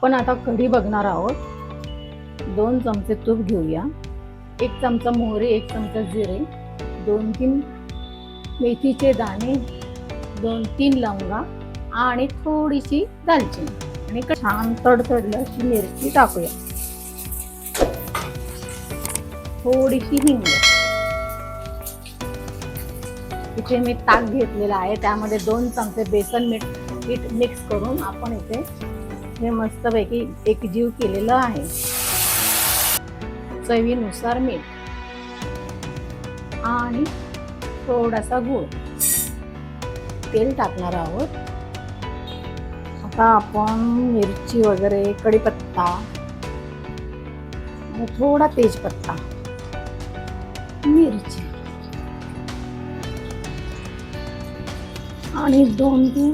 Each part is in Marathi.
आपण आता कढी बघणार आहोत। 2 चमचे तूप घेऊया, 1 चमचा मोहरी, 1 चमचा जिरे, 2-3 मेथीचे दाणे, 2-3 लवंगा आणि थोडीशी दालचिनी आणि छान तडतडली अशी मिरची टाकूया, थोडीशी हिंग। इथे मी ताक घेतलेला आहे, त्यामध्ये 2 चमचे बेसन पीठ मिक्स करून आपण इथे हे मस्तपैकी एकजीव केलेलं आहे। चवीनुसार मीठ आणि थोडासा गूळ, तेल टाकणार आहोत। आता आपण मिरची वगैरे, कढीपत्ता आणि थोडा तेजपत्ता, मिरची आणि 2-3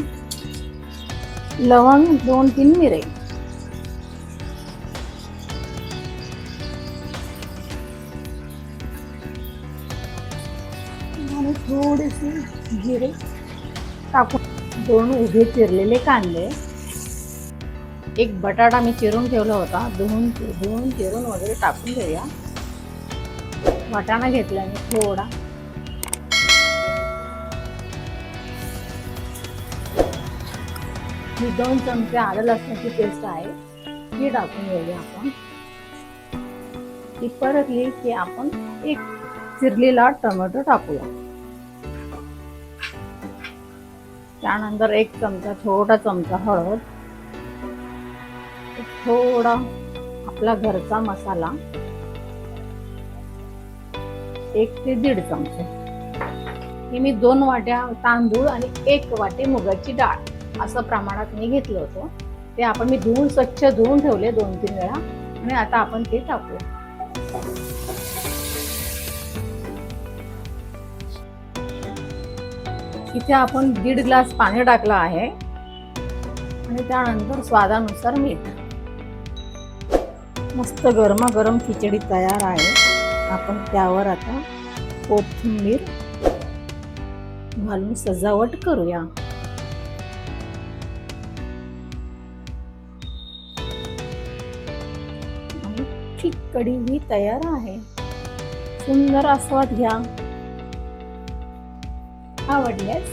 लवंग, 2-3 मिरे आणि थोडेसे जिरे टाकून 2 उभे चिरलेले कांदे, 1 बटाटा मी चिरून ठेवला होता, धुवून चिरून वगैरे टाकून देऊया। वाटाणा घेतला मी थोडा, ही 2 चमचे आलं लसणाची पेस्ट आहे, ही टाकून घेऊया आपण। ती परतली की आपण 1 चिरलेला टोमॅटो टाकूया। त्यानंतर 1 चमचा, छोटा चमचा हळद, थोडा आपला घरचा मसाला, 1 ते 1.5 चमचे। हे मी 2 वाट्या तांदूळ आणि 1 वाटी मुगाची डाळ असं प्रमाणात मी घेतलं होतं। ते आपण मी स्वच्छ धुवून ठेवले 2-3 वेळा आणि आता आपण ते टाकूया। इथे आपण 1.5 ग्लास पाणी टाकलं आहे आणि त्यानंतर स्वादानुसार मीठ। मस्त गरमागरम खिचडी तयार आहे। आपण त्यावर आता कोथिंबीर घालून सजावट करूया। आणि कढी ही तयार आहे। सुंदर आस्वाद घ्या। आवडल्यास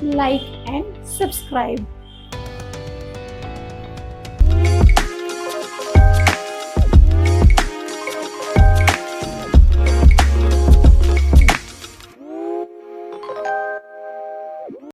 लाईक अँड सबस्क्राईब।